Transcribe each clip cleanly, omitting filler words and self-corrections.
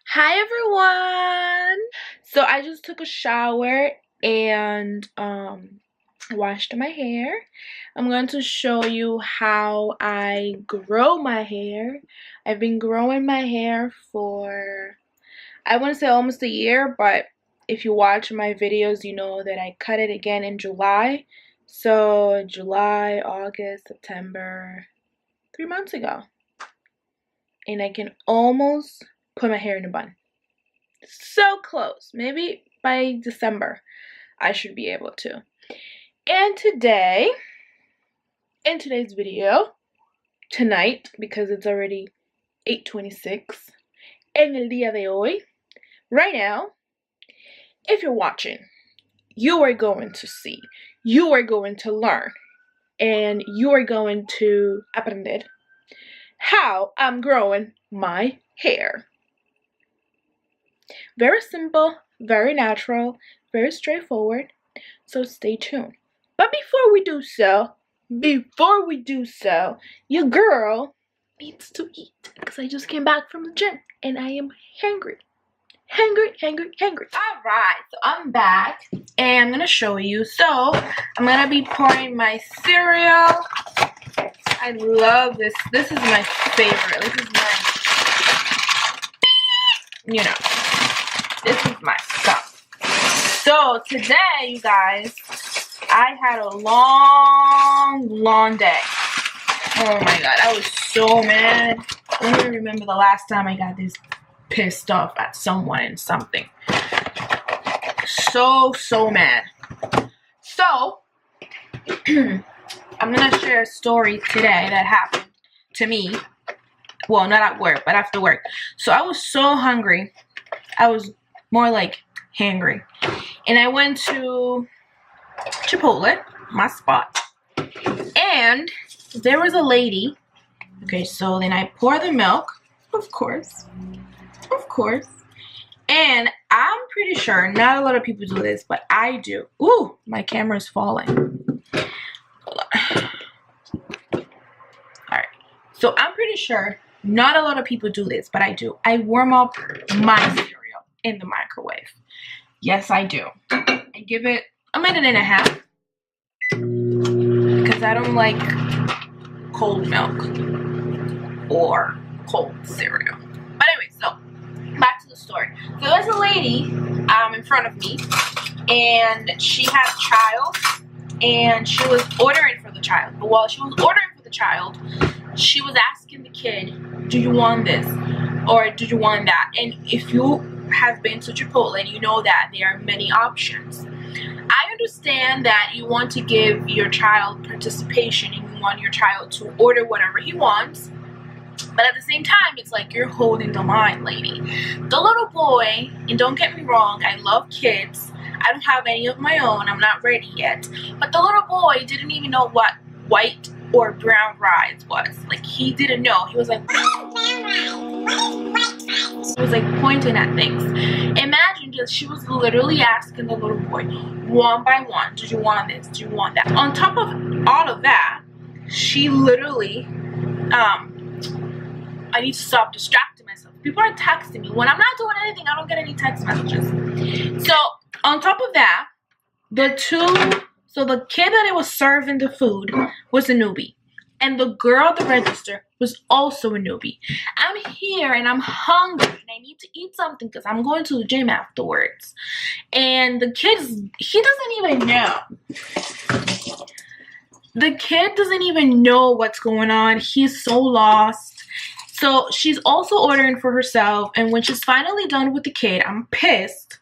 Hi everyone! So I just took a shower and washed my hair. I'm going to show you how I grow my hair. I've been growing my hair for, I wouldn't say almost a year, but if you watch my videos you know that I cut it again in July. So July, August, September, 3 months ago. And I can almost put my hair in a bun. So close. Maybe by December I should be able to. And today, in today's video, tonight, because it's already 8:26, en el día de hoy, right now, if you're watching, you are going to see, you are going to learn, and you are going to aprender how I'm growing my hair. Very simple, very natural, very straightforward, so stay tuned. But before we do so, your girl needs to eat because I just came back from the gym and I am hungry. Alright, so I'm back and I'm gonna show you. So I'm gonna be pouring my cereal. I love this. This is my favorite. This is this is my stuff. So today, you guys, I had a long day. Oh my god, I was so mad. I don't even remember the last time I got this pissed off at someone and something. So mad. So, I'm gonna share a story today that happened to me. Well, not at work, but after work. So I was so hungry. I was more like hangry. And I went to Chipotle, my spot, and there was a lady. Okay, so then I pour the milk, of course, and I'm pretty sure not a lot of people do this, but I do. Ooh, my camera's falling. Hold on. Alright, so I'm pretty sure not a lot of people do this, but I do. I warm up my cereal in the microwave. Yes, I do. I give it a minute and a half because I don't like cold milk or cold cereal. But anyway, so back to the story. So there's a lady in front of me, and she had a child, and she was ordering for the child. But while she was ordering for the child, she was asking the kid, do you want this or do you want that? And if you have been to Chipotle, you know that there are many options. I understand that you want to give your child participation and you want your child to order whatever he wants, but at the same time, it's like you're holding the line, lady. The little boy, and don't get me wrong, I love kids. I don't have any of my own. I'm not ready yet. But the little boy didn't even know what white or brown rice was. Like, he didn't know. He was like, he was like pointing at things. Imagine just, she was literally asking the little boy one by one, do you want this? Do you want that? On top of all of that, she literally, I need to stop distracting myself. People are texting me. When I'm not doing anything, I don't get any text messages. So on top of that, the kid that it was serving the food was a newbie. And the girl at the register was also a newbie. I'm here and I'm hungry and I need to eat something because I'm going to the gym afterwards. And the kid, he doesn't even know. The kid doesn't even know what's going on. He's so lost. So she's also ordering for herself. And when she's finally done with the kid, I'm pissed.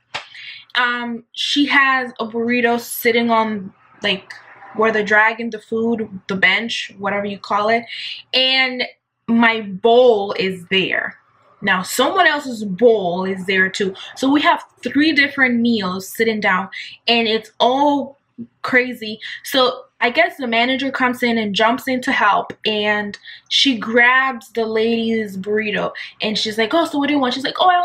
She has a burrito sitting on, like, where they're dragging the food, the bench, whatever you call it, and my bowl is there. Now someone else's bowl is there too. So we have 3 different meals sitting down, and it's all crazy. So I guess the manager comes in and jumps in to help, and she grabs the lady's burrito and she's like, oh, so what do you want? She's like, oh, I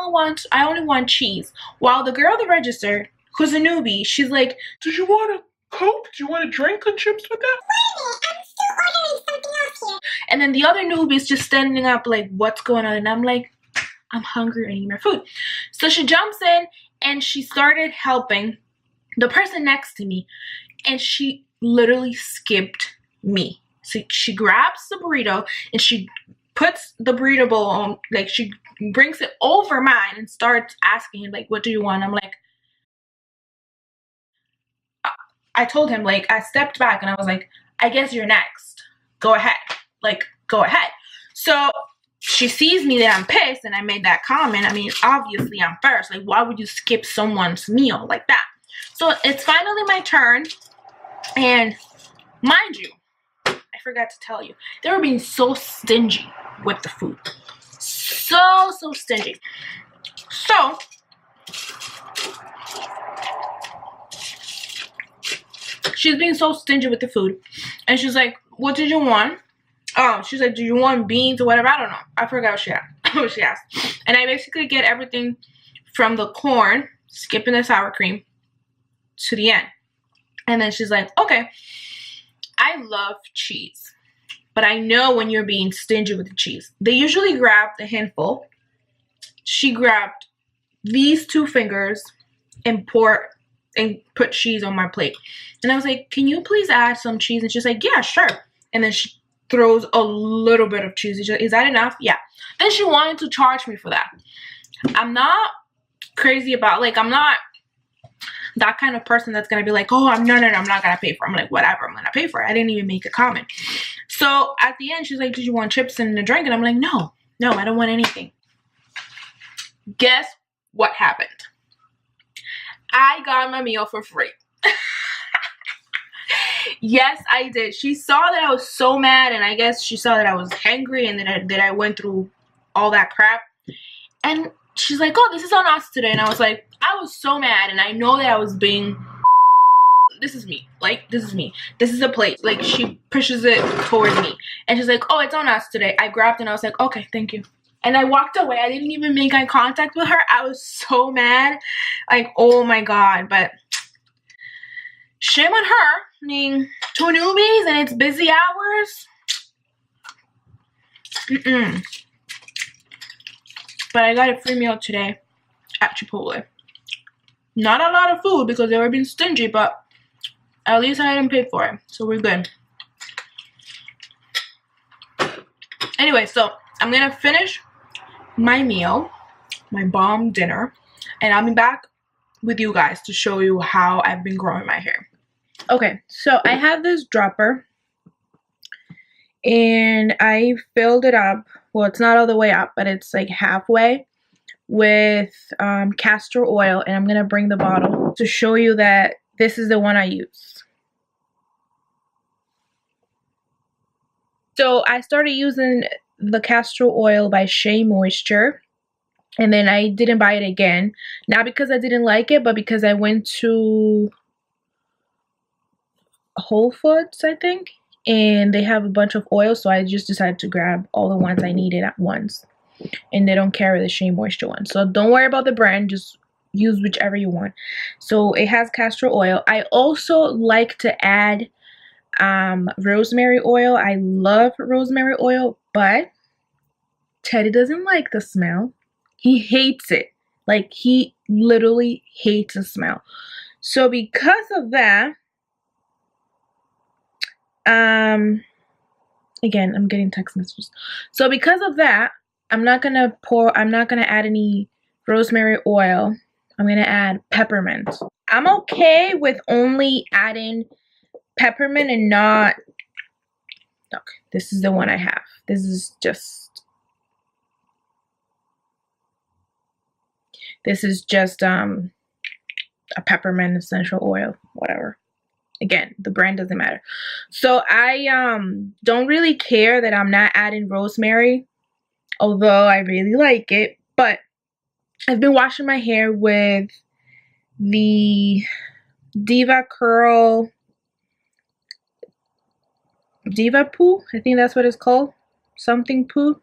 only want cheese. While the girl at the register, who's a newbie, she's like, do you want a Coke? Do you want a drink and chips with that? Wait, I'm still ordering something else here. And then the other newbie is just standing up like, what's going on? And I'm like, I'm hungry, I need more food. So she jumps in and she started helping the person next to me, and she literally skipped me. So she grabs the burrito and she puts the burrito bowl on, like she brings it over mine and starts asking him, like, what do you want? I'm like, I told him, like, I stepped back and I was like, I guess you're next. Go ahead. Like, go ahead. So she sees me that I'm pissed and I made that comment. I mean, obviously I'm first. Like, why would you skip someone's meal like that? So it's finally my turn. And mind you, I forgot to tell you, they were being so stingy with the food. So stingy. So she's being so stingy with the food. And she's like, what did you want? Oh, she's like, do you want beans or whatever? I don't know. I forgot what she asked. And I basically get everything from the corn, skipping the sour cream, to the end. And then she's like, okay, I love cheese, but I know when you're being stingy with the cheese. They usually grab the handful. She grabbed these 2 fingers and put cheese on my plate. And I was like, can you please add some cheese? And she's like, yeah, sure. And then she throws a little bit of cheese. She's like, is that enough? Yeah. Then she wanted to charge me for that. I'm not crazy about, like, I'm not that kind of person that's gonna be like, oh, no, I'm not gonna pay for it. I'm like, whatever, I'm gonna pay for it. I didn't even make a comment. So at the end, she's like, did you want chips and a drink? And I'm like, no, I don't want anything. Guess what happened? I got my meal for free. Yes, I did. She saw that I was so mad, and I guess she saw that I was hangry and that I went through all that crap. And she's like, oh, this is on us today. And I was like, I was so mad, and I know that I was being, this is me. Like, this is me. This is a plate. Like, she pushes it towards me. And she's like, oh, it's on us today. I grabbed it, and I was like, okay, thank you. And I walked away. I didn't even make eye contact with her. I was so mad. Like, oh my God. But shame on her. I mean, 2 newbies and it's busy hours. But I got a free meal today at Chipotle. Not a lot of food because they were being stingy, but at least I didn't pay for it. So we're good. Anyway, so I'm going to finish my meal, my bomb dinner, and I'll be back with you guys to show you how I've been growing my hair. Okay, so I have this dropper and I filled it up. Well, it's not all the way up, but it's like halfway with castor oil, and I'm gonna bring the bottle to show you that this is the one I use. So I started using the castor oil by Shea Moisture, and then I didn't buy it again, not because I didn't like it, but because I went to Whole Foods, I think, and they have a bunch of oil, so I just decided to grab all the ones I needed at once. And they don't carry the Shea Moisture one, so don't worry about the brand, just use whichever you want. So it has castor oil. I also like to add rosemary oil. I love rosemary oil, but Teddy doesn't like the smell. He hates it. Like, he literally hates the smell. So because of that, again, I'm getting text messages. So because of that, I'm not gonna add any rosemary oil. I'm gonna add peppermint. I'm okay with only adding peppermint and not, look, this is the one I have. This is just a peppermint essential oil, whatever. Again, the brand doesn't matter. So I don't really care that I'm not adding rosemary, although I really like it. But I've been washing my hair with the Diva Poo, I think that's what it's called, something poo,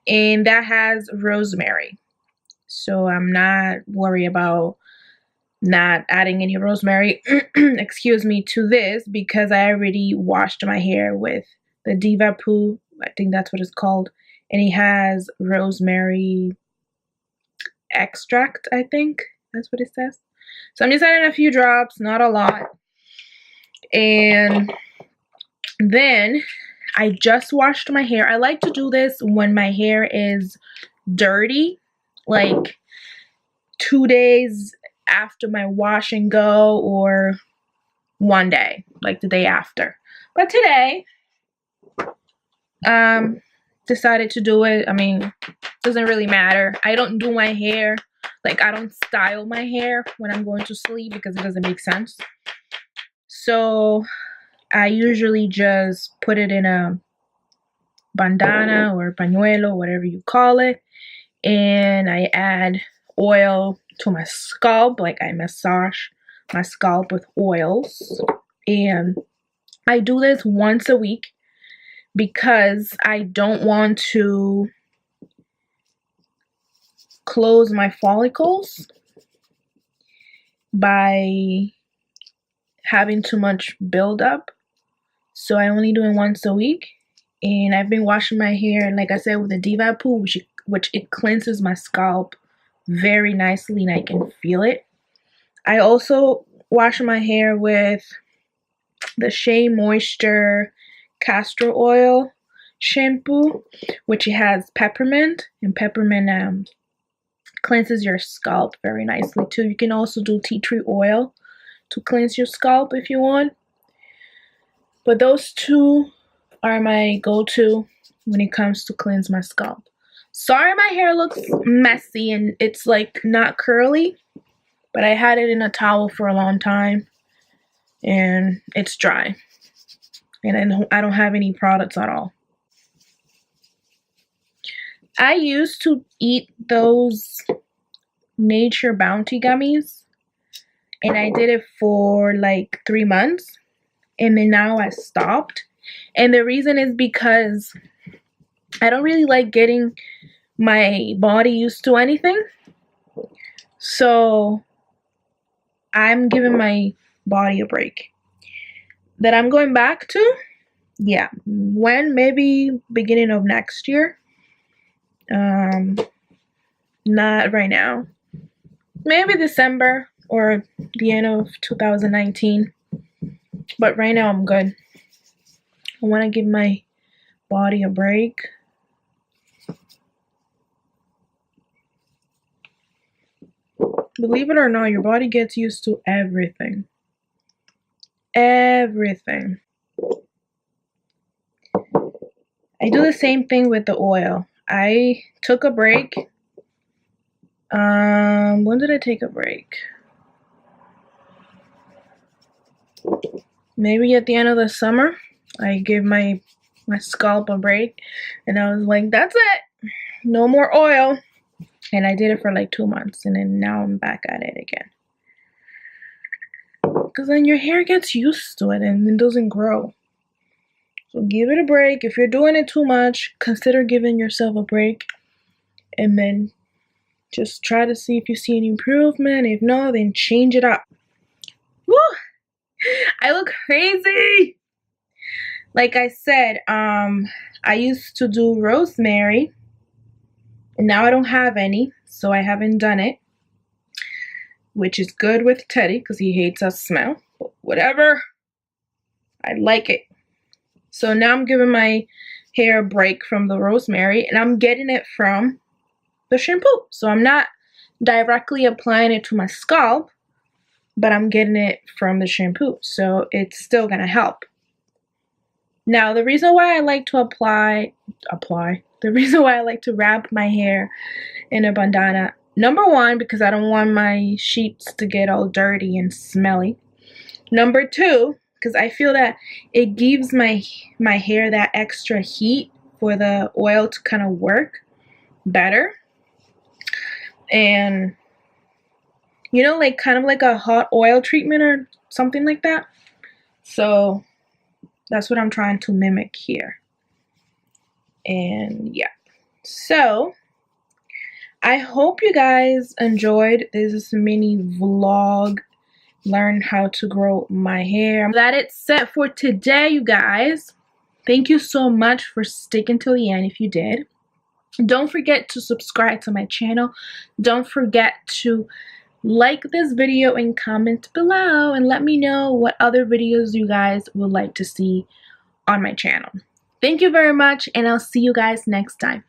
and that has rosemary. So I'm not worried about not adding any rosemary, excuse me, to this, because I already washed my hair with the Diva Poo, I think that's what it's called, and it has rosemary extract, I think that's what it says. So I'm just adding a few drops, not a lot. And then I just washed my hair. I like to do this when my hair is dirty, like 2 days after my wash and go, or one day, like the day after. But today, decided to do it. I mean, doesn't really matter. I don't do my hair, like I don't style my hair when I'm going to sleep because it doesn't make sense. So I usually just put it in a bandana or pañuelo, whatever you call it, and I add oil to my scalp, like I massage my scalp with oils. And I do this once a week because I don't want to close my follicles by having too much buildup. So I only do it once a week. And I've been washing my hair, like I said, with the Diva Poo, which it cleanses my scalp very nicely and I can feel it. I also wash my hair with the Shea Moisture Castor Oil shampoo, which it has peppermint, and peppermint cleanses your scalp very nicely too. You can also do tea tree oil to cleanse your scalp if you want. But those two are my go-to when it comes to cleanse my scalp. Sorry my hair looks messy and it's like not curly, but I had it in a towel for a long time and it's dry. And I don't have any products at all. I used to eat those Nature Bounty gummies, and I did it for like 3 months, and then now I stopped. And the reason is because I don't really like getting my body used to anything. So I'm giving my body a break. That I'm going back to? Yeah. When? Maybe beginning of next year. Not right now. Maybe December or the end of 2019. But right now I'm good. I want to give my body a break. Believe it or not, your body gets used to everything. Everything. I do the same thing with the oil. I took a break. When did I take a break? Maybe at the end of the summer. I gave my scalp a break, and I was like, that's it. No more oil. And I did it for like 2 months, and then now I'm back at it again. Because then your hair gets used to it and it doesn't grow. So give it a break. If you're doing it too much, consider giving yourself a break. And then just try to see if you see any improvement. If no, then change it up. Woo! I look crazy! Like I said, I used to do Rosemary. And now I don't have any, so I haven't done it. Which is good with Teddy, because he hates that smell. But whatever. I like it. So now I'm giving my hair a break from the Rosemary. And I'm getting it from the shampoo. So I'm not directly applying it to my scalp. But I'm getting it from the shampoo. So it's still going to help. Now, the reason why I like to the reason why I like to wrap my hair in a bandana, number one, because I don't want my sheets to get all dirty and smelly. Number two, because I feel that it gives my hair that extra heat for the oil to kind of work better. And, you know, like kind of like a hot oil treatment or something like that. So that's what I'm trying to mimic here. And yeah. So I hope you guys enjoyed this mini vlog. Learn how to grow my hair. That it's set for today, you guys. Thank you so much for sticking till the end if you did. Don't forget to subscribe to my channel. Don't forget to like this video and comment below and let me know what other videos you guys would like to see on my channel. Thank you very much, and I'll see you guys next time.